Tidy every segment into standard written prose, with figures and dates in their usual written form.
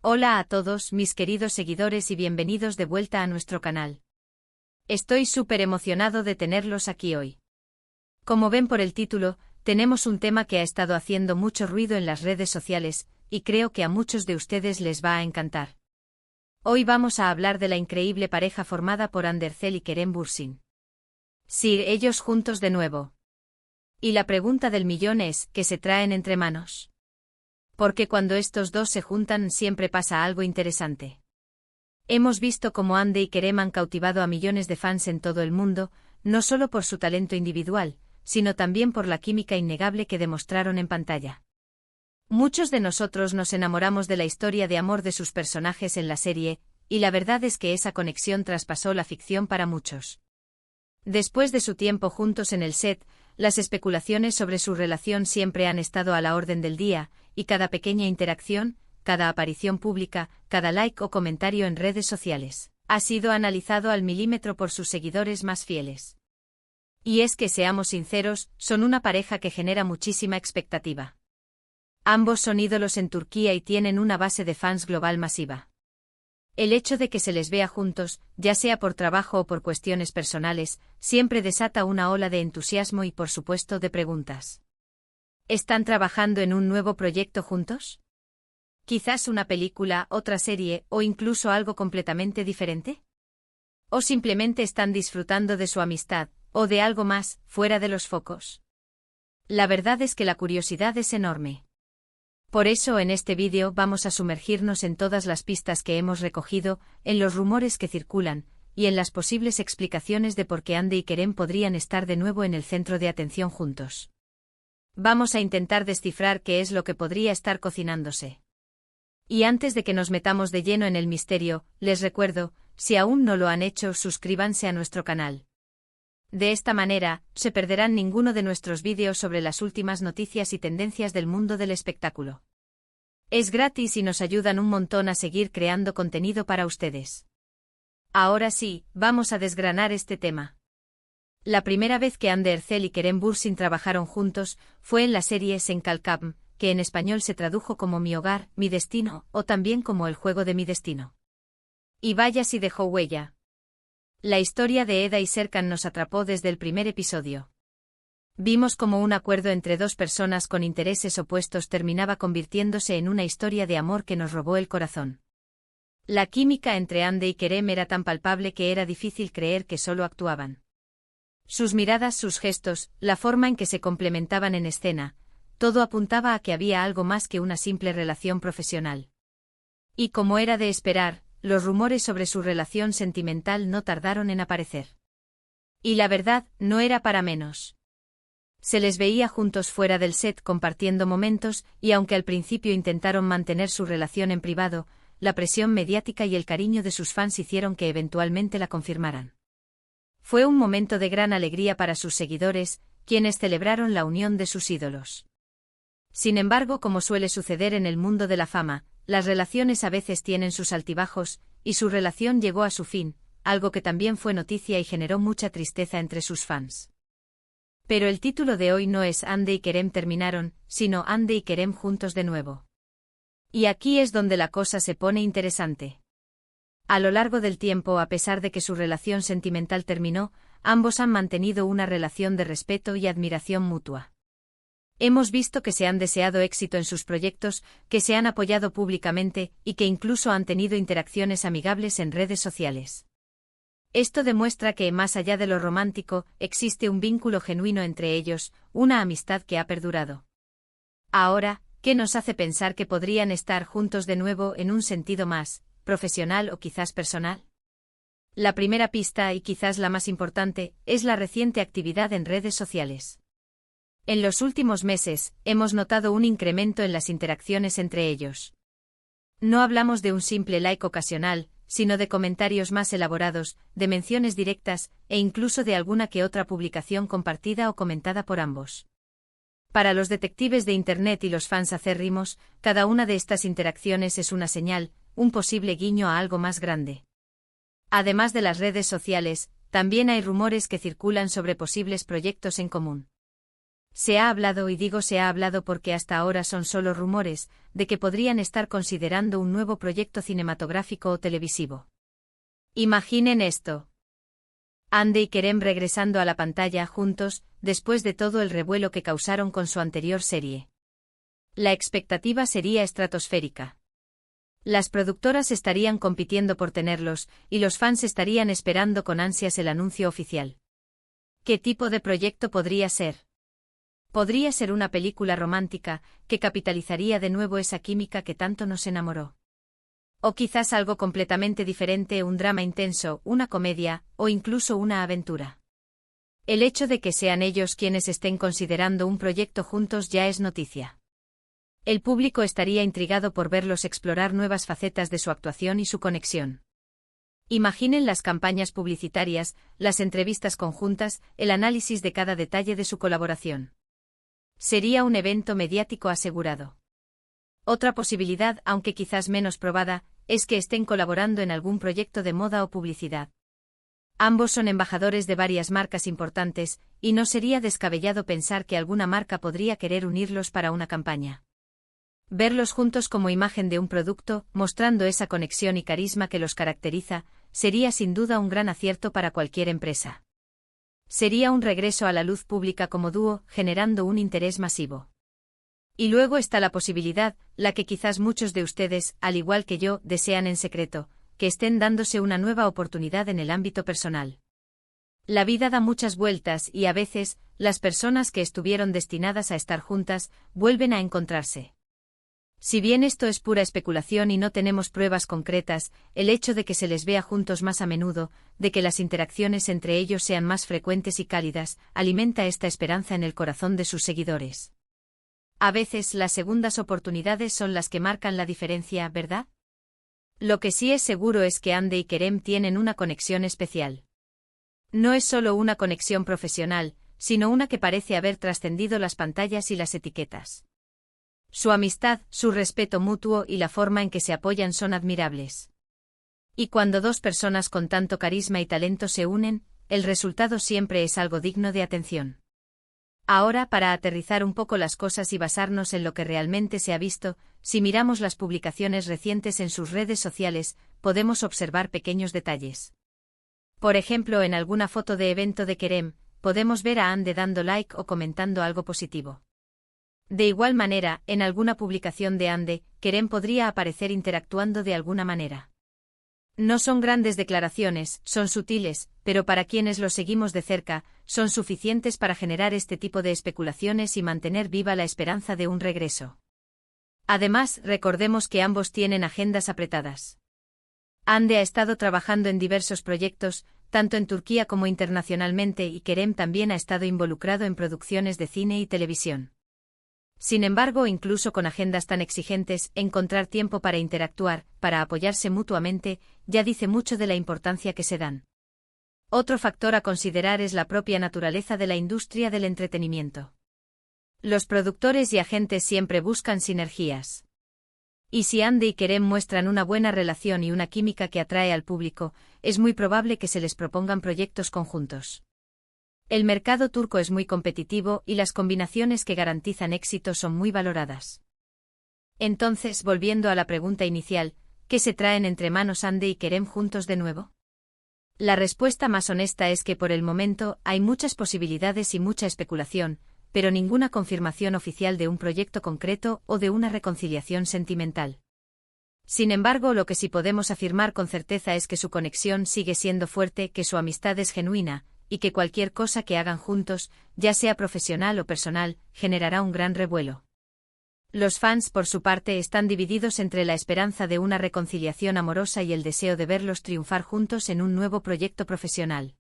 Hola a todos mis queridos seguidores y bienvenidos de vuelta a nuestro canal. Estoy súper emocionado de tenerlos aquí hoy. Como ven por el título, tenemos un tema que ha estado haciendo mucho ruido en las redes sociales, y creo que a muchos de ustedes les va a encantar. Hoy vamos a hablar de la increíble pareja formada por Andercel y Kerem Bürsin. Sí, ellos juntos de nuevo. Y la pregunta del millón es, ¿qué se traen entre manos? Porque cuando estos dos se juntan siempre pasa algo interesante. Hemos visto cómo Ande y Kerem han cautivado a millones de fans en todo el mundo, no solo por su talento individual, sino también por la química innegable que demostraron en pantalla. Muchos de nosotros nos enamoramos de la historia de amor de sus personajes en la serie, y la verdad es que esa conexión traspasó la ficción para muchos. Después de su tiempo juntos en el set, las especulaciones sobre su relación siempre han estado a la orden del día, y cada pequeña interacción, cada aparición pública, cada like o comentario en redes sociales, ha sido analizado al milímetro por sus seguidores más fieles. Y es que seamos sinceros, son una pareja que genera muchísima expectativa. Ambos son ídolos en Turquía y tienen una base de fans global masiva. El hecho de que se les vea juntos, ya sea por trabajo o por cuestiones personales, siempre desata una ola de entusiasmo y por supuesto de preguntas. ¿Están trabajando en un nuevo proyecto juntos? ¿Quizás una película, otra serie o incluso algo completamente diferente? ¿O simplemente están disfrutando de su amistad, o de algo más, fuera de los focos? La verdad es que la curiosidad es enorme. Por eso en este vídeo vamos a sumergirnos en todas las pistas que hemos recogido, en los rumores que circulan, y en las posibles explicaciones de por qué Ande y Kerem podrían estar de nuevo en el centro de atención juntos. Vamos a intentar descifrar qué es lo que podría estar cocinándose. Y antes de que nos metamos de lleno en el misterio, les recuerdo, si aún no lo han hecho, suscríbanse a nuestro canal. De esta manera, se perderán ninguno de nuestros vídeos sobre las últimas noticias y tendencias del mundo del espectáculo. Es gratis y nos ayudan un montón a seguir creando contenido para ustedes. Ahora sí, vamos a desgranar este tema. La primera vez que Andercel y Kerem Bürsin trabajaron juntos fue en la serie Sen Kalkam, que en español se tradujo como Mi hogar, mi destino, o también como El juego de mi destino. Y vaya si dejó huella. La historia de Eda y Serkan nos atrapó desde el primer episodio. Vimos cómo un acuerdo entre dos personas con intereses opuestos terminaba convirtiéndose en una historia de amor que nos robó el corazón. La química entre Ande y Kerem era tan palpable que era difícil creer que solo actuaban. Sus miradas, sus gestos, la forma en que se complementaban en escena, todo apuntaba a que había algo más que una simple relación profesional. Y como era de esperar, los rumores sobre su relación sentimental no tardaron en aparecer. Y la verdad, no era para menos. Se les veía juntos fuera del set compartiendo momentos, y aunque al principio intentaron mantener su relación en privado, la presión mediática y el cariño de sus fans hicieron que eventualmente la confirmaran. Fue un momento de gran alegría para sus seguidores, quienes celebraron la unión de sus ídolos. Sin embargo, como suele suceder en el mundo de la fama, las relaciones a veces tienen sus altibajos, y su relación llegó a su fin, algo que también fue noticia y generó mucha tristeza entre sus fans. Pero el título de hoy no es Ande y Kerem terminaron, sino Ande y Kerem juntos de nuevo. Y aquí es donde la cosa se pone interesante. A lo largo del tiempo, a pesar de que su relación sentimental terminó, ambos han mantenido una relación de respeto y admiración mutua. Hemos visto que se han deseado éxito en sus proyectos, que se han apoyado públicamente y que incluso han tenido interacciones amigables en redes sociales. Esto demuestra que, más allá de lo romántico, existe un vínculo genuino entre ellos, una amistad que ha perdurado. Ahora, ¿qué nos hace pensar que podrían estar juntos de nuevo en un sentido más profesional o quizás personal? La primera pista, y quizás la más importante, es la reciente actividad en redes sociales. En los últimos meses, hemos notado un incremento en las interacciones entre ellos. No hablamos de un simple like ocasional, sino de comentarios más elaborados, de menciones directas, e incluso de alguna que otra publicación compartida o comentada por ambos. Para los detectives de Internet y los fans acérrimos, cada una de estas interacciones es una señal, un posible guiño a algo más grande. Además de las redes sociales, también hay rumores que circulan sobre posibles proyectos en común. Se ha hablado, y digo se ha hablado porque hasta ahora son solo rumores, de que podrían estar considerando un nuevo proyecto cinematográfico o televisivo. Imaginen esto. Andy y Kerem regresando a la pantalla juntos, después de todo el revuelo que causaron con su anterior serie. La expectativa sería estratosférica. Las productoras estarían compitiendo por tenerlos, y los fans estarían esperando con ansias el anuncio oficial. ¿Qué tipo de proyecto podría ser? Podría ser una película romántica, que capitalizaría de nuevo esa química que tanto nos enamoró. O quizás algo completamente diferente, un drama intenso, una comedia, o incluso una aventura. El hecho de que sean ellos quienes estén considerando un proyecto juntos ya es noticia. El público estaría intrigado por verlos explorar nuevas facetas de su actuación y su conexión. Imaginen las campañas publicitarias, las entrevistas conjuntas, el análisis de cada detalle de su colaboración. Sería un evento mediático asegurado. Otra posibilidad, aunque quizás menos probada, es que estén colaborando en algún proyecto de moda o publicidad. Ambos son embajadores de varias marcas importantes, y no sería descabellado pensar que alguna marca podría querer unirlos para una campaña. Verlos juntos como imagen de un producto, mostrando esa conexión y carisma que los caracteriza, sería sin duda un gran acierto para cualquier empresa. Sería un regreso a la luz pública como dúo, generando un interés masivo. Y luego está la posibilidad, la que quizás muchos de ustedes, al igual que yo, desean en secreto, que estén dándose una nueva oportunidad en el ámbito personal. La vida da muchas vueltas y a veces, las personas que estuvieron destinadas a estar juntas, vuelven a encontrarse. Si bien esto es pura especulación y no tenemos pruebas concretas, el hecho de que se les vea juntos más a menudo, de que las interacciones entre ellos sean más frecuentes y cálidas, alimenta esta esperanza en el corazón de sus seguidores. A veces las segundas oportunidades son las que marcan la diferencia, ¿verdad? Lo que sí es seguro es que Andy y Kerem tienen una conexión especial. No es solo una conexión profesional, sino una que parece haber trascendido las pantallas y las etiquetas. Su amistad, su respeto mutuo y la forma en que se apoyan son admirables. Y cuando dos personas con tanto carisma y talento se unen, el resultado siempre es algo digno de atención. Ahora, para aterrizar un poco las cosas y basarnos en lo que realmente se ha visto, si miramos las publicaciones recientes en sus redes sociales, podemos observar pequeños detalles. Por ejemplo, en alguna foto de evento de Kerem, podemos ver a Andy dando like o comentando algo positivo. De igual manera, en alguna publicación de Andy, Kerem podría aparecer interactuando de alguna manera. No son grandes declaraciones, son sutiles, pero para quienes los seguimos de cerca, son suficientes para generar este tipo de especulaciones y mantener viva la esperanza de un regreso. Además, recordemos que ambos tienen agendas apretadas. Andy ha estado trabajando en diversos proyectos, tanto en Turquía como internacionalmente, y Kerem también ha estado involucrado en producciones de cine y televisión. Sin embargo, incluso con agendas tan exigentes, encontrar tiempo para interactuar, para apoyarse mutuamente, ya dice mucho de la importancia que se dan. Otro factor a considerar es la propia naturaleza de la industria del entretenimiento. Los productores y agentes siempre buscan sinergias. Y si Andy y Kerem muestran una buena relación y una química que atrae al público, es muy probable que se les propongan proyectos conjuntos. El mercado turco es muy competitivo y las combinaciones que garantizan éxito son muy valoradas. Entonces, volviendo a la pregunta inicial, ¿qué se traen entre manos Andy y Kerem juntos de nuevo? La respuesta más honesta es que por el momento hay muchas posibilidades y mucha especulación, pero ninguna confirmación oficial de un proyecto concreto o de una reconciliación sentimental. Sin embargo, lo que sí podemos afirmar con certeza es que su conexión sigue siendo fuerte, que su amistad es genuina, y que cualquier cosa que hagan juntos, ya sea profesional o personal, generará un gran revuelo. Los fans, por su parte, están divididos entre la esperanza de una reconciliación amorosa y el deseo de verlos triunfar juntos en un nuevo proyecto profesional.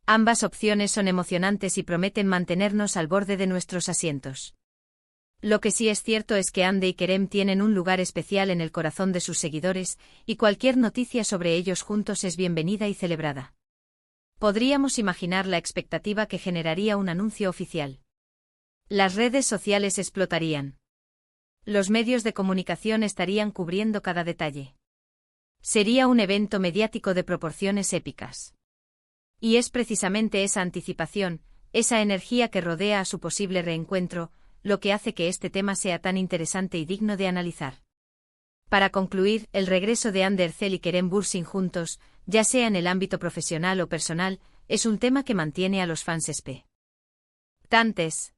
Ambas opciones son emocionantes y prometen mantenernos al borde de nuestros asientos. Lo que sí es cierto es que Andy y Kerem tienen un lugar especial en el corazón de sus seguidores, y cualquier noticia sobre ellos juntos es bienvenida y celebrada. Podríamos imaginar la expectativa que generaría un anuncio oficial. Las redes sociales explotarían. Los medios de comunicación estarían cubriendo cada detalle. Sería un evento mediático de proporciones épicas. Y es precisamente esa anticipación, esa energía que rodea a su posible reencuentro, lo que hace que este tema sea tan interesante y digno de analizar. Para concluir, el regreso de Ander Cell y Kerem Bürsin juntos, ya sea en el ámbito profesional o personal, es un tema que mantiene a los fans expectantes.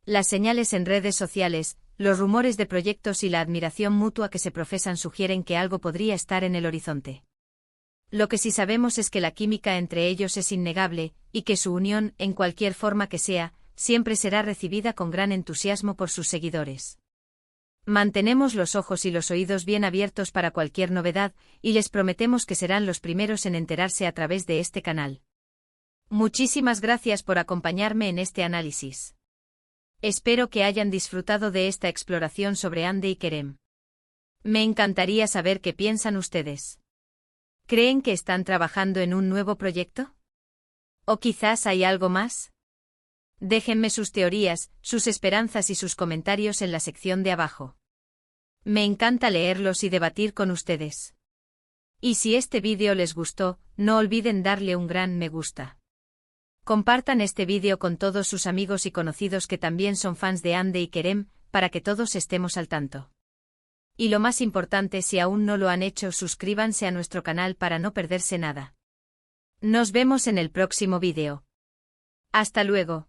Las señales en redes sociales, los rumores de proyectos y la admiración mutua que se profesan sugieren que algo podría estar en el horizonte. Lo que sí sabemos es que la química entre ellos es innegable, y que su unión, en cualquier forma que sea, siempre será recibida con gran entusiasmo por sus seguidores. Mantenemos los ojos y los oídos bien abiertos para cualquier novedad, y les prometemos que serán los primeros en enterarse a través de este canal. Muchísimas gracias por acompañarme en este análisis. Espero que hayan disfrutado de esta exploración sobre Hande y Kerem. Me encantaría saber qué piensan ustedes. ¿Creen que están trabajando en un nuevo proyecto? ¿O quizás hay algo más? Déjenme sus teorías, sus esperanzas y sus comentarios en la sección de abajo. Me encanta leerlos y debatir con ustedes. Y si este vídeo les gustó, no olviden darle un gran me gusta. Compartan este vídeo con todos sus amigos y conocidos que también son fans de Hande y Kerem, para que todos estemos al tanto. Y lo más importante, si aún no lo han hecho, suscríbanse a nuestro canal para no perderse nada. Nos vemos en el próximo vídeo. Hasta luego.